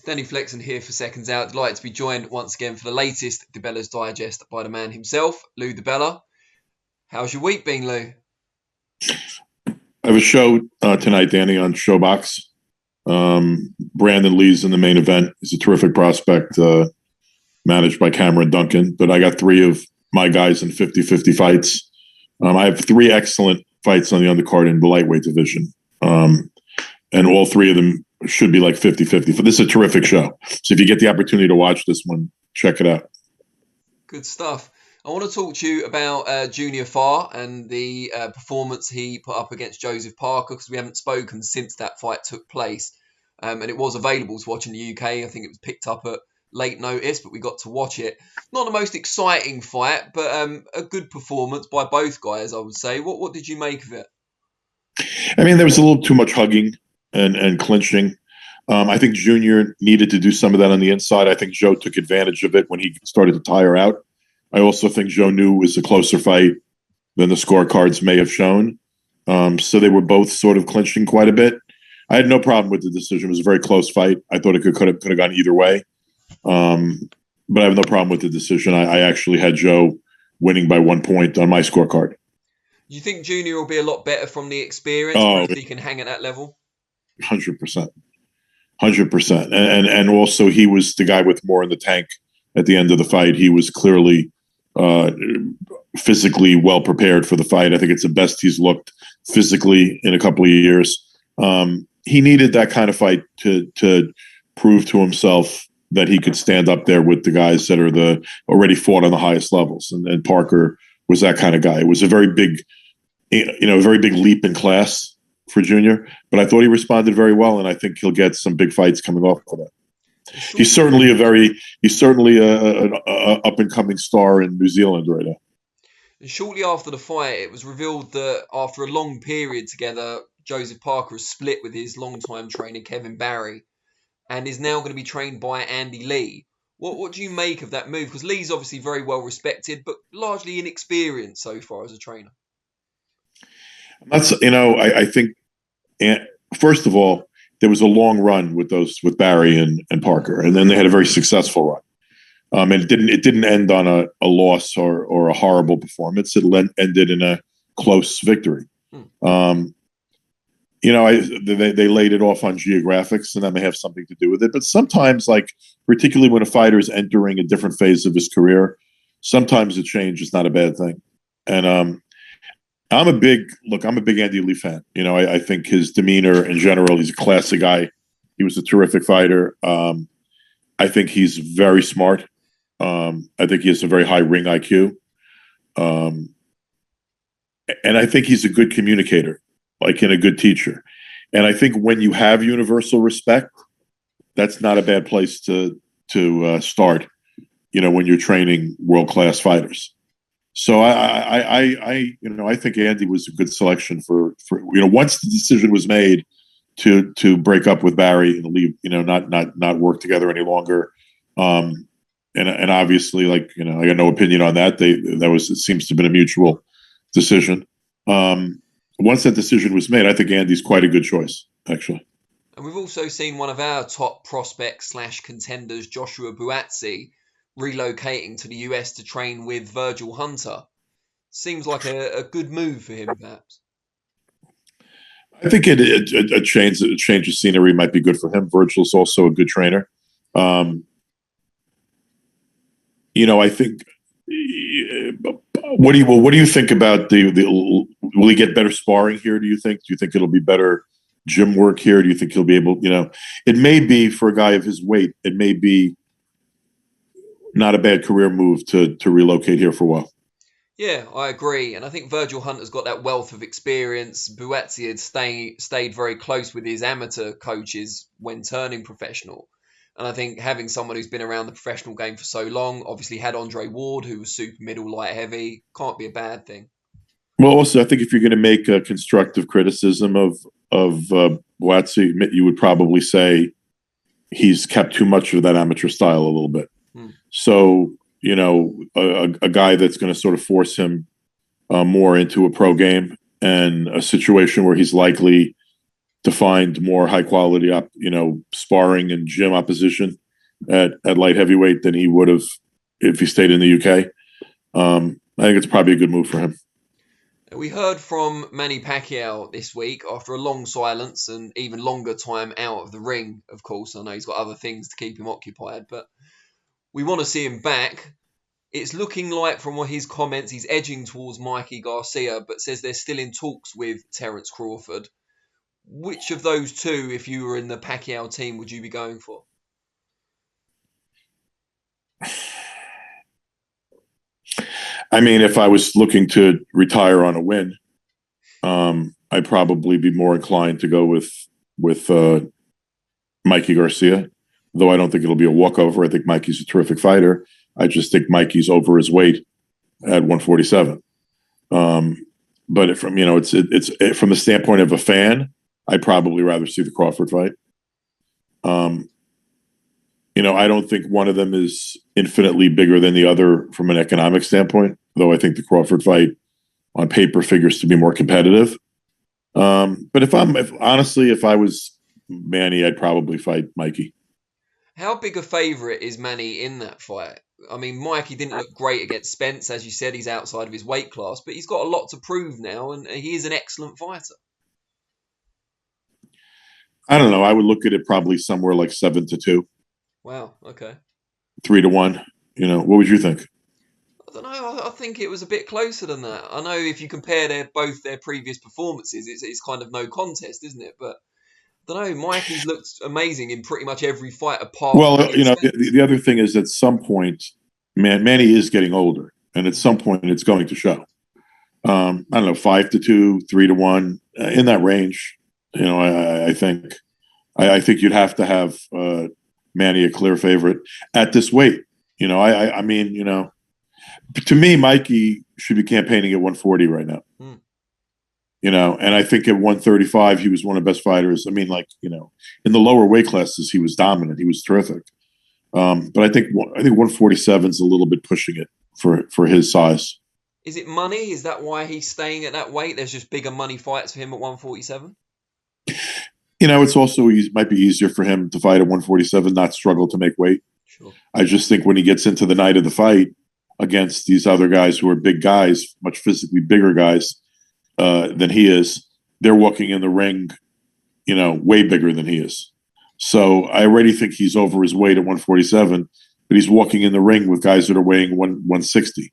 Danny Flexen here for Seconds Out. Delighted to be joined once again for the latest DiBELLA'S digest by the man himself, Lou DiBella. How's your week been, Lou? I have a show tonight, Danny, on Showbox. Brandon Lee's in the main event. He's a terrific prospect, managed by Cameron Duncan. But I got three of my guys in 50-50 fights. I have three excellent fights on the undercard in the lightweight division. And all three of them should be like 50-50. But this is a terrific show. So if you get the opportunity to watch this one, check it out. Good stuff. I want to talk to you about Junior Farr and the performance he put up against Joseph Parker, because we haven't spoken since that fight took place. And it was available to watch in the UK. I think it was picked up at late notice, but we got to watch it. Not the most exciting fight, but a good performance by both guys, I would say. What did you make of it? I mean, there was a little too much hugging and clinching. I think Junior needed to do some of that on the inside. I think Joe took advantage of it when he started to tire out. I also think Joe knew it was a closer fight than the scorecards may have shown. So they were both sort of clinching quite a bit. I had no problem with the decision. It was a very close fight. I thought it could have gone either way. But I have no problem with the decision. I actually had Joe winning by 1 point on my scorecard. Do you think Junior will be a lot better from the experience if he can hang at that level? 100%. 100%. And also he was the guy with more in the tank at the end of the fight. He was clearly physically well prepared for the fight. I think it's the best he's looked physically in a couple of years. He needed that kind of fight to prove to himself that he could stand up there with the guys that are already fought on the highest levels. And Parker was that kind of guy. It was a very big leap in class for Junior, but I thought he responded very well, and I think he'll get some big fights coming off of that. He's certainly an up and coming star in New Zealand right now. And shortly after the fight, it was revealed that after a long period together, Joseph Parker has split with his longtime trainer Kevin Barry, and is now going to be trained by Andy Lee. What do you make of that move? Because Lee's obviously very well respected, but largely inexperienced so far as a trainer. I think, first of all, there was a long run with Barry and Parker, and then they had a very successful run. And it didn't end on a loss or a horrible performance. It ended in a close victory. They laid it off on geographics, and that may have something to do with it. But sometimes, particularly when a fighter is entering a different phase of his career, sometimes a change is not a bad thing. And I'm a big Andy Lee fan. I think his demeanor in general, he's a classy guy. He was a terrific fighter. I think he's very smart. I think he has a very high ring IQ. And I think he's a good communicator, and a good teacher. And I think when you have universal respect, that's not a bad place to start, when you're training world-class fighters. So I think Andy was a good selection for once the decision was made to break up with Barry and leave, not work together any longer. And obviously, I got no opinion on that. It seems to have been a mutual decision. Once that decision was made, I think Andy's quite a good choice, actually. And we've also seen one of our top prospects / contenders, Joshua Buatsi, relocating to the US to train with Virgil Hunter. Seems like a good move for him, perhaps. I think a change of scenery might be good for him. Virgil's also a good trainer. I think. What do you think about will he get better sparring here? Do you think it'll be better gym work here? Do you think he'll be able? It may be, for a guy of his weight, it may be not a bad career move to relocate here for a while. Yeah, I agree. And I think Virgil Hunter's got that wealth of experience. Buatsi had stayed very close with his amateur coaches when turning professional. And I think having someone who's been around the professional game for so long, obviously had Andre Ward, who was super middle, light heavy, can't be a bad thing. Well, also, I think if you're going to make a constructive criticism of Buatsi, you would probably say he's kept too much of that amateur style a little bit. So, a guy that's going to sort of force him more into a pro game and a situation where he's likely to find more high quality sparring and gym opposition at light heavyweight than he would have if he stayed in the UK. I think it's probably a good move for him. We heard from Manny Pacquiao this week after a long silence and even longer time out of the ring, of course. I know he's got other things to keep him occupied, but we want to see him back. It's looking like, from his comments, he's edging towards Mikey Garcia, but says they're still in talks with Terence Crawford. Which of those two, if you were in the Pacquiao team, would you be going for? I mean, if I was looking to retire on a win, I'd probably be more inclined to go with Mikey Garcia, though I don't think it'll be a walkover. I think Mikey's a terrific fighter. I just think Mikey's over his weight at 147. But from it's from the standpoint of a fan, I'd probably rather see the Crawford fight. I don't think one of them is infinitely bigger than the other from an economic standpoint, though I think the Crawford fight on paper figures to be more competitive. But if I was Manny, I'd probably fight Mikey. How big a favourite is Manny in that fight? I mean, Mikey didn't look great against Spence. As you said, he's outside of his weight class, but he's got a lot to prove now, and he is an excellent fighter. I don't know. I would look at it probably somewhere like 7-2. Wow, okay. 3-1. What would you think? I don't know. I think it was a bit closer than that. I know if you compare both their previous performances, it's kind of no contest, isn't it? But I don't know. Mikey's looked amazing in pretty much every fight apart. Well, the other thing is at some point, Manny is getting older, and at some point it's going to show. I don't know, 5-2, 3-1, in that range. I think you'd have to have Manny a clear favorite at this weight. I mean, to me, Mikey should be campaigning at 140 right now. And I think at 135, he was one of the best fighters. I mean, in the lower weight classes, he was dominant. He was terrific. But I think 147 is a little bit pushing it for his size. Is it money? Is that why he's staying at that weight? There's just bigger money fights for him at 147? It's also might be easier for him to fight at 147, not struggle to make weight. Sure. I just think when he gets into the night of the fight against these other guys who are big guys, much physically bigger guys than he is, they're walking in the ring, way bigger than he is. So I already think he's over his weight at 147, but he's walking in the ring with guys that are weighing 160.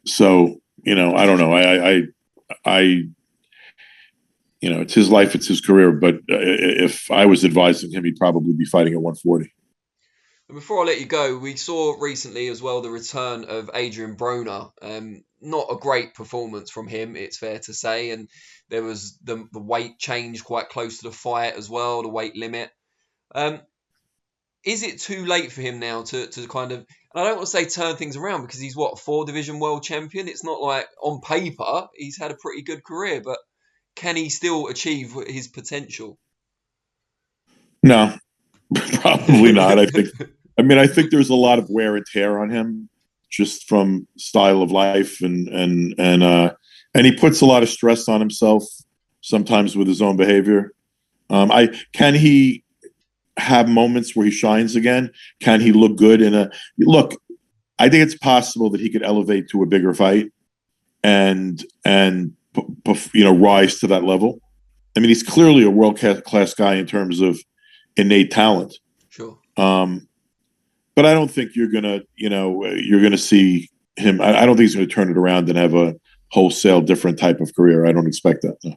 So, I don't know. I it's his life, it's his career. But if I was advising him, he'd probably be fighting at 140. Before I let you go, we saw recently as well the return of Adrian Broner. Not a great performance from him, it's fair to say. And there was the weight change quite close to the fight as well, the weight limit. Is it too late for him now to kind of, and I don't want to say turn things around because he's 4-division world champion. It's not like on paper he's had a pretty good career, but can he still achieve his potential? No, probably not. I think there's a lot of wear and tear on him just from style of life and he puts a lot of stress on himself sometimes with his own behavior. Can he have moments where he shines again? Can he look good look? I think it's possible that he could elevate to a bigger fight and rise to that level. I mean, he's clearly a world class guy in terms of innate talent. Sure. But I don't think you're gonna see him. I don't think he's going to turn it around and have a wholesale different type of career. I don't expect that. No.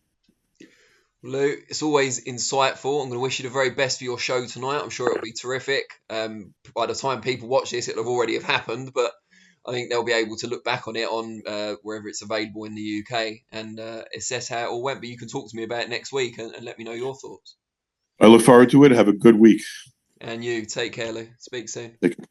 Lou, it's always insightful. I'm going to wish you the very best for your show tonight. I'm sure it'll be terrific. By the time people watch this, it'll already have happened, but I think they'll be able to look back on it on wherever it's available in the UK and assess how it all went. But you can talk to me about it next week and let me know your thoughts. I look forward to it. Have a good week. And you, take care, Lou. Speak soon. Take care.